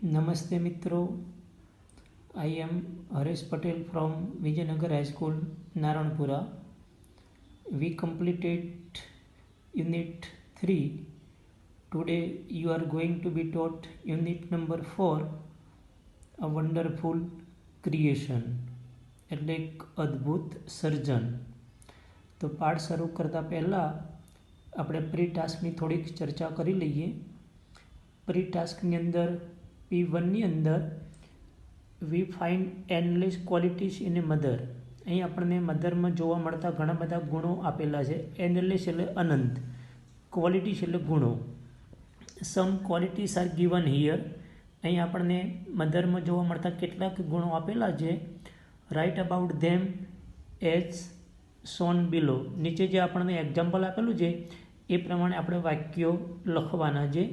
Namaste Mitro, I am Haresh Patel from Vijayanagar High School, Naranpura. We completed Unit 3. Today you are going to be taught Unit number 4, A Wonderful Creation, એટલે એક અદ્ભુત સર્જન. તો પાઠ શરૂ કરતાં પહેલાં આપણે પ્રી ટાસ્કની થોડીક ચર્ચા કરી લઈએ. પ્રી ટાસ્કની અંદર P1ની અંદર વી find endless qualities in A mother. અહીં આપણને મધરમાં જોવા મળતા ઘણા બધા ગુણો આપેલા છે. એન્ડલેસ એટલે અનંત, ક્વોલિટીઝ એટલે ગુણો. Some qualities are given here. અહીં આપણને મધરમાં જોવા મળતા કેટલાક ગુણો આપેલા છે. Write about them as shown below. નીચે જે આપણને એક્ઝામ્પલ આપેલું છે એ પ્રમાણે આપણે વાક્યો લખવાના છે.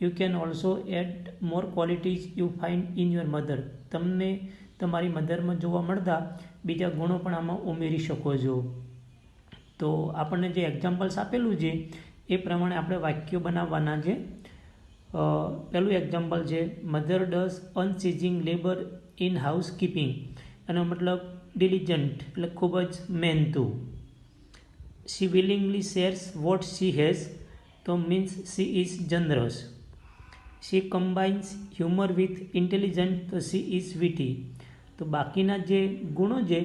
You can also add more qualities you find in your mother. તમને તમારી મધરમાં જોવા મળતા બીજા ગુણો પણ આમાં ઉમેરી શકો છો. તો આપણને જે એક્ઝામ્પલ્સ આપેલું છે એ પ્રમાણે આપણે વાક્યો બનાવવાના છે. પહેલું એક્ઝામ્પલ છે, mother does unceasing labour in house keeping. એનો મતલબ ડિલિજન્ટ એટલે ખૂબ જ મહેનતુ. She willingly shares what she has, તો means she is generous. She combines humour with intelligent, તો શી ઇઝ વિટી. તો બાકીના જે ગુણો છે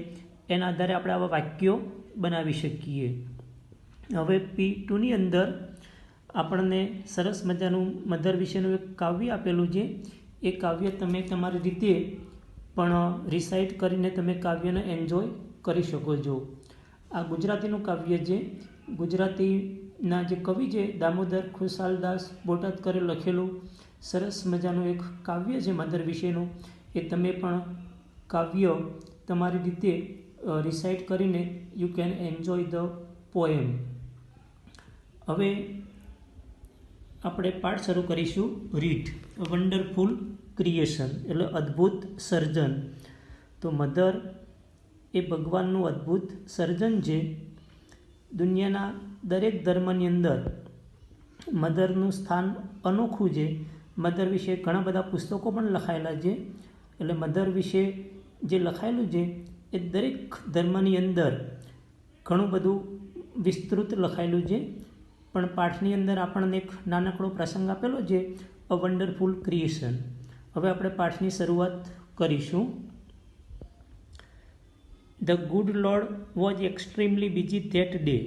એના આધારે આપણે આવા વાક્યો બનાવી શકીએ. હવે P2ની અંદર આપણને સરસ મજાનું મધર વિશેનું એક કાવ્ય આપેલું છે. એ કાવ્ય તમે તમારી રીતે પણ રિસાઇટ કરીને તમે કાવ્યને એન્જોય કરી શકો છો. આ ગુજરાતીનું કાવ્ય છે. ગુજરાતીના જે કવિ છે દામોદર ખુશાલદાસ બોટાદકરે લખેલું સરસ મજાનું એક કાવ્ય છે મધર વિશેનું. એ તમે પણ કાવ્ય તમારી રીતે રિસાઇટ કરીને you can enjoy the poem. હવે આપણે પાઠ શરૂ કરીશું. રીડ વન્ડરફુલ ક્રિએશન એટલે અદ્ભુત સર્જન. તો મધર એ ભગવાનનું અદ્ભુત સર્જન છે. દુનિયાના દરેક ધર્મની અંદર મધરનું સ્થાન અનોખું છે. મધર વિશે ઘણા બધા પુસ્તકો પણ લખાયેલા છે. એટલે મધર વિશે જે લખાયેલું છે એ દરેક ધર્મની અંદર ઘણું બધું વિસ્તૃત લખાયેલું છે. પણ પાઠની અંદર આપણને એક નાનકડો પ્રસંગ આપેલો છે, અ વન્ડરફુલ ક્રિએશન. હવે આપણે પાઠની શરૂઆત કરીશું. The good lord was extremely busy that day.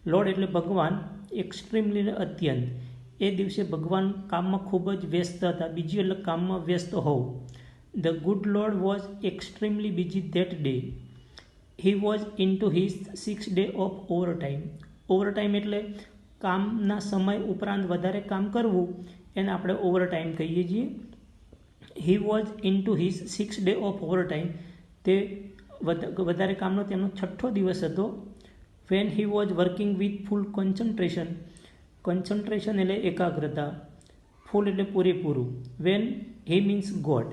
Lord એટલે ભગવાન, એક્સ્ટ્રીમલી અત્યંત. એ દિવસે ભગવાન કામમાં ખૂબ જ વ્યસ્ત હતા. બીજી એટલે કામમાં વ્યસ્ત હોવું. The good lord was extremely busy that day. He was in to his 6 day of overtime. Overtime એટલે કામના સમય ઉપરાંત વધારે કામ કરવું, એને આપણે ઓવરટાઈમ કહીએ છીએ. He was in to his 6 day of overtime. તે વધારે કામનો તેમનો 6થો દિવસ હતો. When he was working with full concentration. Concentration એટલે એકાગ્રતા, ફૂલ એટલે પૂરેપૂરું. When he means God.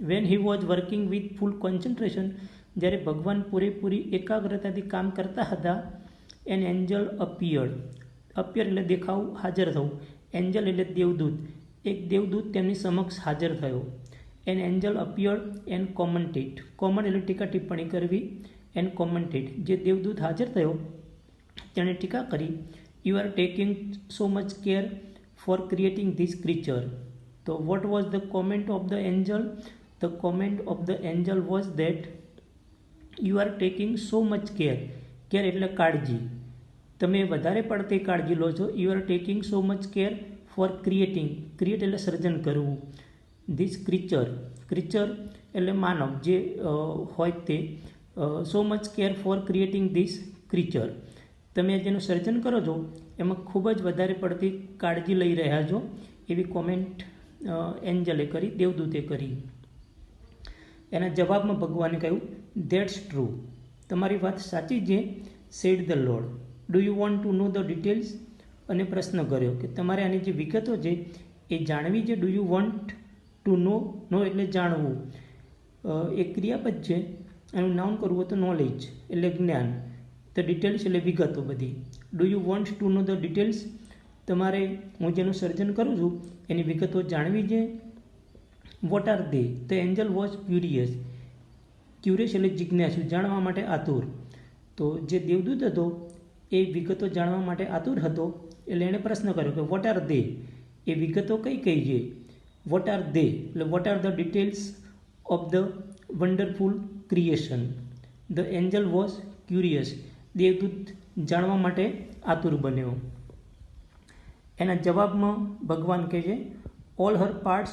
When he was working with full concentration, જ્યારે ભગવાન પૂરેપૂરી એકાગ્રતાથી કામ કરતા હતા. N angel appeared. અપિયર એટલે દેખાવું, હાજર થવું. એન્જલ એટલે દેવદૂત. એક દેવદૂત તેમની સમક્ષ હાજર થયો. An angel appeared and commented. Comment એટલે ટીકા ટિપ્પણી કરવી. એન્ડ કોમેન્ટેડ, જે દેવદૂત હાજર થયો તેણે ટીકા કરી. You are taking so much care for creating this creature. તો what was the comment of the angel? The comment of the angel was that you are taking so much care. Care એટલે કાળજી. તમે વધારે પડતી કાળજી લો છો. You are taking so much care for creating. Create એટલે સર્જન કરવું. This creature. ક્રીચર એટલે માનવ જે હોય તે. સો much care for creating this creature. તમે જેનું સર્જન કરો છો એમાં ખૂબ જ વધારે પડતી કાળજી લઈ રહ્યા છો, એવી કોમેન્ટ એન્જલે કરી, દેવદૂતે કરી. એના જવાબમાં ભગવાને કહ્યું, ધેટ્સ ટ્રુ. તમારી વાત સાચી છે. Said the lord. Do you want to know the details? અને પ્રશ્ન કર્યો કે તમારે આની જે વિગતો છે એ જાણવી છે. ડુ યુ વોન્ટ ટુ નો. નો એટલે જાણવું. એક ક્રિયાપદ છે. એનું નાઉન કરવું હોય તો નોલેજ એટલે જ્ઞાન. ધ ડિટેલ્સ એટલે વિગતો બધી. Do you want to know the details? તમારે હું જેનું સર્જન કરું છું એની વિગતો જાણવી છે. Vote are they? The angel was curious. Curious એટલે જિજ્ઞાસુ, જાણવા માટે આતુર. તો જે દેવદૂત હતો એ વિગતો જાણવા માટે આતુર હતો, એટલે એણે પ્રશ્ન કર્યો કે વોટ આર દે? એ વિગતો કઈ કઈ છે? વોટ આર દે એટલે what are the details of the wonderful creation? The angel was curious. દેવદૂત જાણવા માટે આતુર બન્યો. એના જવાબમાં ભગવાન કહે છે all her part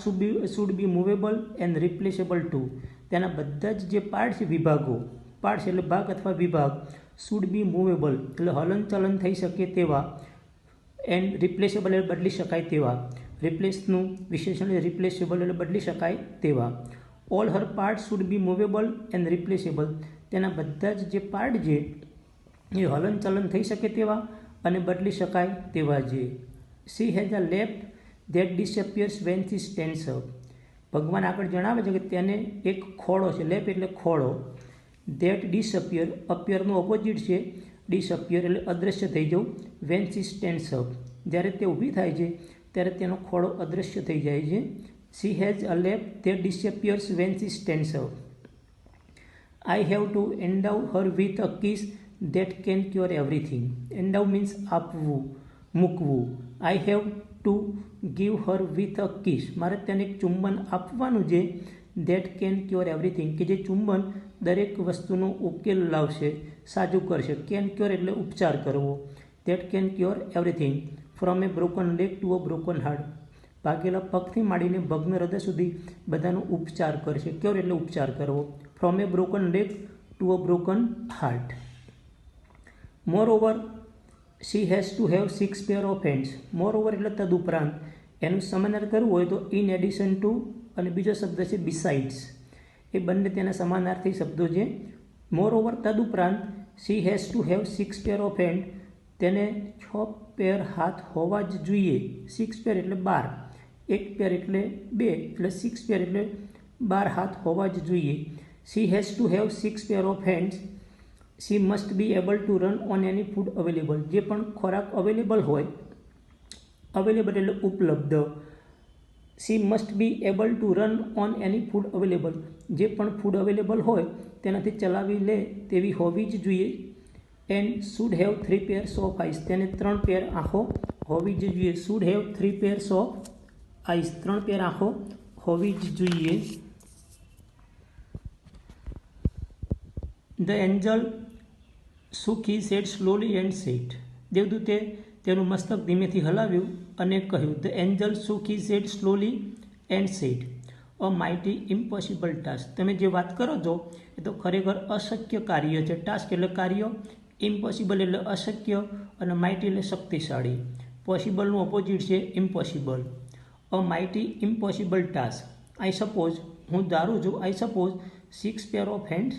should be movable and replaceable too. તેના બધા જ જે પાર્ટ છે, વિભાગો, પાર્ટ્સ એટલે ભાગ અથવા વિભાગ, શુડ બી મૂવેબલ એટલે હલનચલન થઈ શકે તેવા, એન્ડ રિપ્લેસેબલ એટલે બદલી શકાય તેવા. રિપ્લેસનું વિશેષણ રિપ્લેસેબલ એટલે બદલી શકાય તેવા. All her part should be movable and રિપ્લેસેબલ. તેના બધા જ જે પાર્ટ છે એ હલનચલન થઈ શકે તેવા અને બદલી શકાય તેવા છે. She has a left that disappears when she stands up. ભગવાન આગળ જણાવે છે કે તેને એક ખોળો છે, લેપ એટલે ખોળો. ધેટ ડિસઅપિયર, અપિયરનું ઓપોઝિટ છે ડિસઅપિયર એટલે અદૃશ્ય થઈ જવું. વેન શી સ્ટેન્ડ્સ અપ, જ્યારે તે ઊભી થાય છે ત્યારે તેનો ખોળો અદૃશ્ય થઈ જાય છે. She has a lap that disappears when she stands up. I have to endow her with a kiss that can cure everything. Endow means આપવું, મૂકવું. I have to give her with a kiss. મારે તેને એક ચુંબન આપવાનું છે. That can cure everything, કે જે ચુંબન દરેક વસ્તુનો ઉકેલ લાવશે, સાજું કરશે. કેન ક્યોર એટલે ઉપચાર કરવો. That can cure everything. From a broken leg to a broken heart. ભાગેલા પગથી માંડીને ભગ્ન હૃદય સુધી બધાનો ઉપચાર કરશે. ક્યોર એટલે ઉપચાર કરવો. From a broken leg to a broken heart. Moreover she has to have 6 pair of hands. Moreover એટલે તદુપરાંત. એનું સમાનાર્થ કરવું હોય તો ઇન એડિશન ટુ, અને બીજો શબ્દ છે બિસાઇડ્સ. એ બંને તેના સમાનાર્થી શબ્દો છે. મોર ઓવર તદુપરાંત, she has to have 6 pair of hand. તેને 6 પેર હાથ હોવા જ જોઈએ. 6 પેર એટલે 12, 1 પેર એટલે 2, એટલે 6 પેર એટલે 12 હાથ હોવા જ જોઈએ. She has to have 6 pair of hands. She must be able to run on any food available. જે પણ ખોરાક અવેલેબલ હોય, અવેલેબલ એટલે ઉપલબ્ધ. She must be able to run on any food available. જે પણ ફૂડ અવેલેબલ હોય તેનાથી ચલાવી લે તેવી હોવી જ જોઈએ. And should have 3 pairs of eyes. તેને 3 પેર આંખો હોવી જ જોઈએ. Should have 3 pairs of eyes. 3 pair આંખો હોવી જ જોઈએ. The angel shook his head slowly and said. દેવદૂતે તેનું મસ્તક ધીમેથી હલાવ્યું અને કહ્યું. The angel shook his head slowly and said, a mighty impossible task. તમે જે વાત કરો છો એ તો ખરેખર અશક્ય કાર્ય છે. ટાસ્ક એટલે કાર્ય, ઇમ્પોસિબલ એટલે અશક્ય, અને માઇટી એટલે શક્તિશાળી. પોસિબલનું ઓપોઝિટ છે ઇમ્પોસિબલ. અ માઇટી ઇમ્પોસિબલ ટાસ્ક. આઈ સપોઝ, હું ધારું છું, આઈ સપોઝ 6 પેર ઓફ હેન્ડ્સ.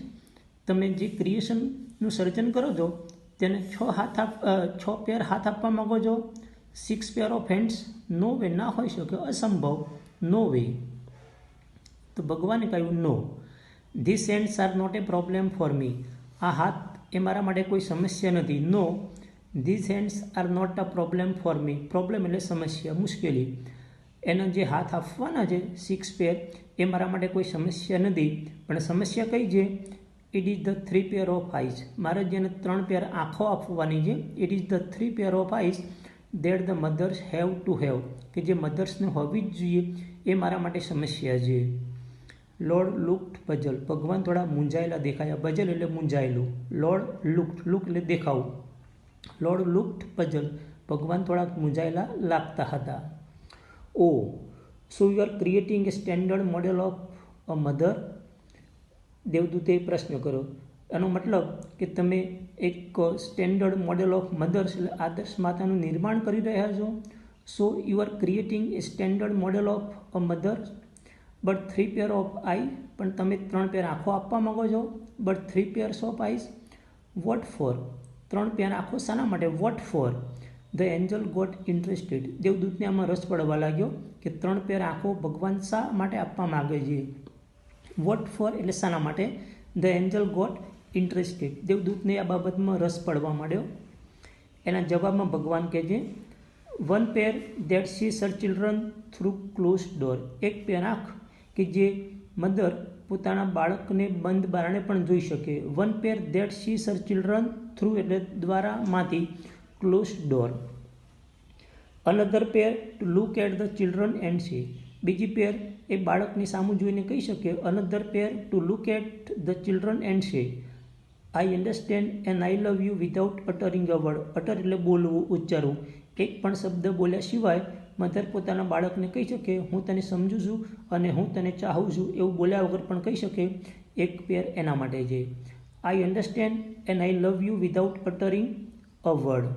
તમે જે ક્રિએશનનું સર્જન કરો છો તેને 6 પેર હાથ આપવા માગો છો. 6 pair of hands, no way, ના હોઈ શકે, અસંભવ, નો વે. તો ભગવાને કહ્યું no, this hands are not a problem for me. આ હાથ એ મારા માટે કોઈ સમસ્યા નથી. No, this hands are not a problem for me. Problem એટલે સમસ્યા, મુશ્કેલી. એના જે હાથ આપવાના છે 6 પેર, એ મારા માટે કોઈ સમસ્યા નથી. પણ સમસ્યા કઈ છે? It is the 3 pair of eyes. મારે જેને 3 પેર આંખો આપવાની છે. It is the 3 pair of eyes that the mothers have to have. કે જે મધર્સને હોવી જ જોઈએ, એ મારા માટે સમસ્યા છે. Lord looked puzzle. ભગવાન થોડા મૂંઝાયેલા દેખાયા. પઝલ એટલે મૂંઝાયેલું. લોર્ડ લુક્ડ, લુક એટલે દેખાવું. Lord looked puzzle. ભગવાન થોડા મૂંઝાયેલા લાગતા હતા. Oh, so you are creating a standard model of a mother. દેવદૂતે પ્રશ્ન કર્યો. એનો મતલબ કે તમે એક સ્ટેન્ડર્ડ મોડેલ ઓફ મધર્સ એટલે આદર્શ માતાનું નિર્માણ કરી રહ્યા છો. So you are creating a standard model of a mother but 3 pair of eye. પણ તમે 3 પેર આંખો આપવા માગો છો. But 3 pairs of eyes. What for? 3 pair આંખો શાના માટે? What for? The angel got interested. દેવદૂતને આમાં રસ પડવા લાગ્યો કે 3 પેર આંખો ભગવાન શા માટે આપવા માગે છે. વોટ ફોર એટલે શાના માટે. The angel got interested. દેવદૂતને આ બાબતમાં રસ પડવા માંડ્યો. એના જવાબમાં ભગવાન કહે છે 1 pair that sees her children through close door. 1 pair આંખ કે જે મધર પોતાના બાળકને બંધ બારણે પણ જોઈ શકે. One pair that sees her children through એટલે દ્વારામાંથી close door. Another pair to look at the children and see. બીજી પેર એ બાળકની સામું જોઈને કહી શકે. Another pair to look at the children and say I understand and I love you without uttering a word. Utter એટલે બોલવું, ઉચ્ચારવું. એક પણ શબ્દ બોલ્યા સિવાય મધર પોતાના બાળકને કહી શકે હું તને સમજું છું અને હું તને ચાહું છું એવું બોલ્યા વગર પણ કહી શકે. એક પેર એના માટે છે. I understand and I love you without uttering a word.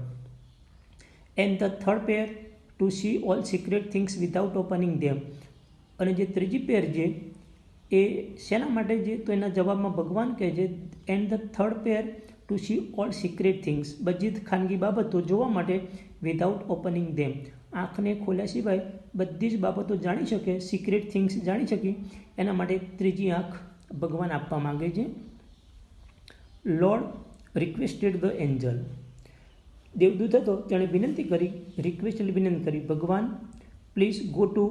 And the third pair to see all secret things without opening them. અને જે ત્રીજી પેર છે એ શેના માટે છે તો એના જવાબમાં ભગવાન કહે છે and the third pair to see all secret things. બધી જ ખાનગી બાબતો જોવા માટે વિધાઉટ ઓપનિંગ ધેમ. આંખને ખોલ્યા સિવાય બધી જ બાબતો જાણી શકે, સિક્રેટ થિંગ્સ જાણી શકે. એના માટે ત્રીજી આંખ ભગવાન આપવા માંગે છે. Lord requested the angel. દેવદૂત હતો તેણે વિનંતી કરી, રિક્વેસ્ટ એટલે વિનંતી કરી, ભગવાન પ્લીઝ ગો ટુ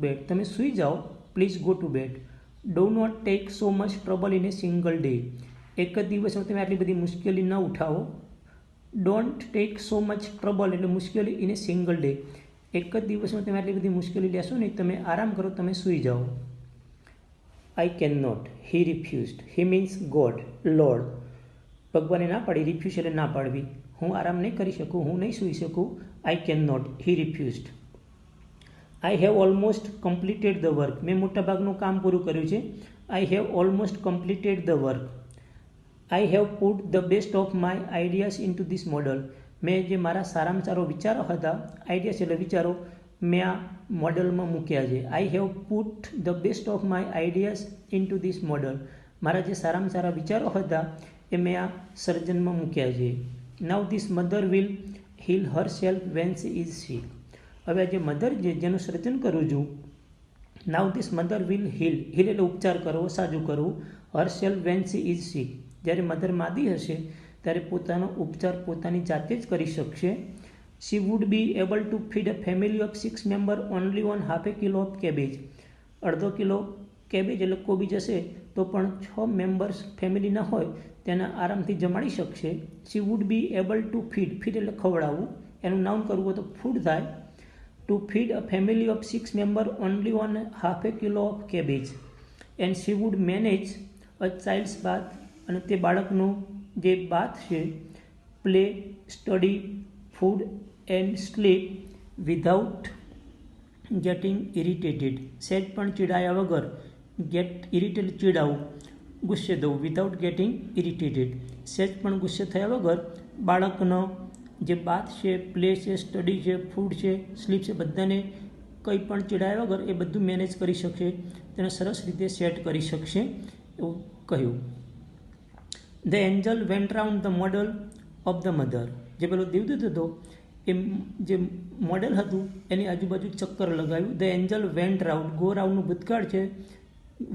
બેડ. તમે સૂઈ જાઓ, please go to bed. Do not take so much trouble in a single day. એક જ દિવસમાં તમે આટલી બધી મુશ્કેલી ન ઉઠાવો. Don't take so much trouble એટલે મુશ્કેલી ઇન એ સિંગલ ડે. એક જ દિવસમાં તમે આટલી બધી મુશ્કેલી લેશો નહીં, તમે આરામ કરો, તમે સૂઈ જાઓ. I can not. He refused. He means god, lord. ભગવાને ના પાડી, રિફ્યુઝ એટલે ના પાડવી. હું આરામ નહીં કરી શકું, હું નહીં સૂઈ શકું. I can not. He refused. I have almost completed the work. મેં મોટાભાગનું કામ પૂરું કર્યું છે. I have almost completed the work. I have put the best of my ideas into this model. મેં જે મારા સારામાં સારો વિચારો હતા, આઈડિયાઝ એટલે વિચારો, મેં આ મોડલમાં મૂક્યા છે. I have put the best of my ideas into this model. મારા જે સારામાં સારા વિચારો હતા એ મેં આ સર્જનમાં મૂક્યા છે. Now this mother will heal herself when she is sick. હવે જે મધર છે જેનું સર્જન કરું છું, now this mother will heal. Heal એટલે ઉપચાર કરવો, સાજું કરવું. Herself when she is sick. જ્યારે મધર માદી હશે ત્યારે પોતાનો ઉપચાર પોતાની જાતે જ કરી શકશે. She would be able to feed a family of 6 member only on half a kilo of cabbage. અડધો કિલો કેબેજ એટલે કોબીજ હશે તો પણ 6 મેમ્બર્સ ફેમિલીના હોય તેના આરામથી જમાડી શકશે. She would be able to feed. Feed એટલે ખવડાવવું, એનું નાઉન કરવું હોય તો ફૂડ થાય. To feed a family of 6 member only on half a kilo of cabbage. And she would manage a child's bath. અને તે બાળકનું જે બાથ છે, play, study, food and sleep without getting irritated. સહેજ પણ ચીડાયા વગર. ગેટ ઇરિટેટેડ ચીડાવું, ગુસ્સે થવું. Without getting irritated. સહેજ પણ ગુસ્સે થયા વગર બાળકનો જે બાથ છે, પ્લે છે, સ્ટડી છે, ફૂડ છે, સ્લીપ છે, બધાને કંઈ પણ ચીડાયા વગર એ બધું મેનેજ કરી શકશે, તેને સરસ રીતે સેટ કરી શકશે એવું કહ્યું. The angel went round the model of the mother. જે પેલો દેવદૂત હતો એ જે મોડેલ હતું એની આજુબાજુ ચક્કર લગાવ્યું. The angel went round. Go રાઉન્ડનું ભૂતકાળ છે.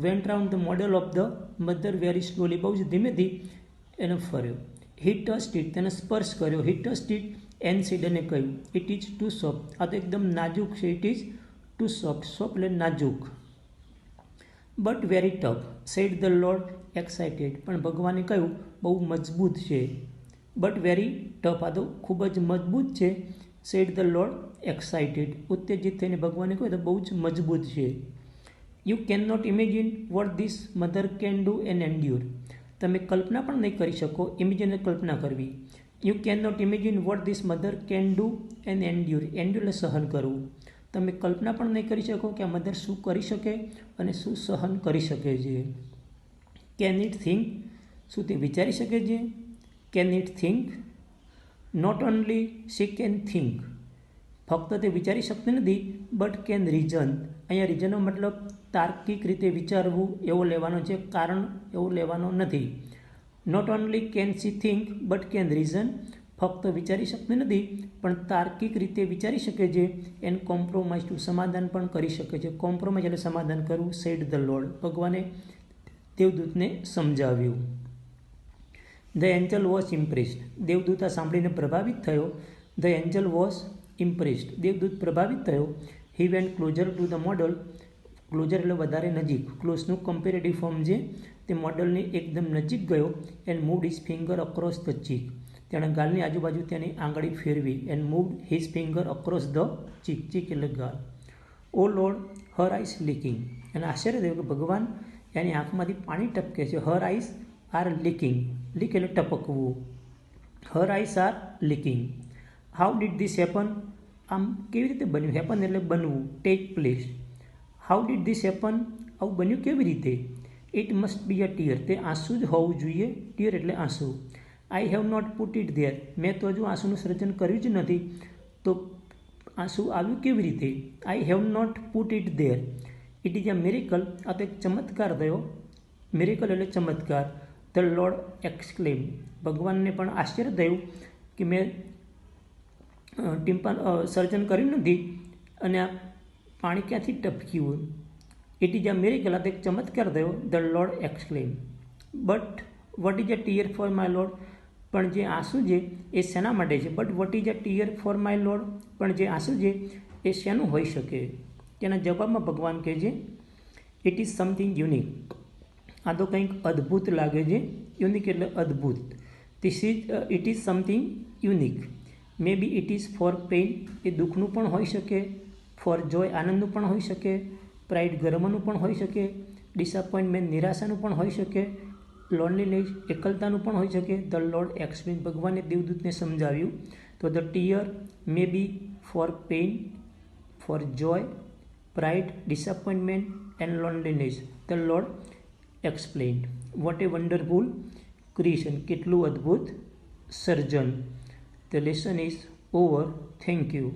Went round the model of the mother very slowly. બહુ જ ધીમેથી એને ફર્યો. He touched it. તેને સ્પર્શ કર્યો. He touched it and said. અને કહ્યું ઇટ ઇઝ ટુ સોફ્ટ. આ તો એકદમ નાજુક છે. It is too soft. Soft એટલે નાજુક. But very tough. Said the lord excited. પણ ભગવાને કહ્યું બહુ મજબૂત છે. But very tough. આ તો ખૂબ જ મજબૂત છે. Said the lord excited. ઉત્તેજિત થઈને ભગવાને કહ્યું તો બહુ જ મજબૂત છે. You can not imagine what this mother can do and endure. તમે કલ્પના પણ નહીં કરી શકો. ઇમેજિન કલ્પના કરવી. You can not imagine what this mother can do and endure. Endure એટલે સહન કરવું. તમે કલ્પના પણ નહીં કરી શકો કે આ મધર શું કરી શકે અને શું સહન કરી શકે છે. Can it think. શું તે વિચારી શકે છે? Can it think. Not only she can think. ફક્ત તે વિચારી શકતી નથી, બટ કેન રીઝન. અહીંયા રીઝનનો મતલબ તાર્કિક રીતે વિચારવું એવો લેવાનો છે, કારણ એવો લેવાનો નથી. Not only can she think but can reason. ફક્ત વિચારી શકતી નથી પણ તાર્કિક રીતે વિચારી શકે છે. And compromise too. સમાધાન પણ કરી શકે છે. કોમ્પ્રોમાઇઝ એટલે સમાધાન કરવું. Said the lord. ભગવાને દેવદૂતને સમજાવ્યું. The angel was impressed. દેવદૂત આ સાંભળીને પ્રભાવિત થયો. The angel was impressed. દેવદૂત પ્રભાવિત થયો. He went closer to the model. Closer એટલે વધારે નજીક. ક્લોઝનું કમ્પેરેટિવ ફોર્મ છે તે મોડલની એકદમ નજીક ગયો. And moved his finger across the cheek. તેણે ગાલની આજુબાજુ તેની આંગળી ફેરવી. And moved his finger across the cheek. Cheek એટલે ગાલ. Oh lord, her eyes leaking. અને આશ્ચર્ય થયું કે ભગવાન, એની આંખમાંથી પાણી ટપકે છે. Her eyes are leaking. Leak એટલે ટપકવું. Her eyes are leaking. How did this happen. આમ કેવી રીતે બન્યું? હેપન એટલે બનવું, take place. How did this happen. આવું બન્યું કેવી રીતે? It must be a tear. તે આંસુ જ હોવું જોઈએ. ટીયર એટલે આંસુ. I have not put it there. મેં તો હજુ આંસુનું સર્જન કર્યું જ નથી, તો આંસુ આવ્યું કેવી રીતે? I have not put it there. It is a miracle. આ તો એક ચમત્કાર થયો. મિરેકલ એટલે ચમત્કાર. The lord exclaim. ભગવાનને પણ આશ્ચર્ય થયું કે મેં સર્જન કર્યું નથી અને આ પાણી ક્યાંથી ટપક્યું. It is a miracle. આ તો એક ચમત્કાર થયો. The lord exclaim. But what is a tear for my lord. પણ જે આંસુ છે એ શેના માટે છે? But what is a tear for my lord. પણ જે આંસુ છે એ શેનું હોઈ શકે? તેના જવાબમાં ભગવાન કહે છે, ઇટ ઇઝ સમથિંગ યુનિક. આ તો કંઈક અદ્ભુત લાગે છે. યુનિક એટલે અદ્ભુત. It is something unique. May be it is for pain. એ દુઃખનું પણ હોઈ શકે. ફોર જોય આનંદનું પણ હોઈ શકે. પ્રાઇડ ગર્વનું પણ હોઈ શકે. ડિસઅપોઇન્ટમેન્ટ નિરાશાનું પણ હોઈ શકે. લોનલીનેસ એકલતાનું પણ હોઈ શકે. The lord explain. ભગવાને દેવદૂતને સમજાવ્યું. તો the tear may be for pain, for joy, pride, disappointment and loneliness. The lord explained. What a wonderful creation. કેટલું અદ્ભુત સર્જન. The lesson is over. Thank you.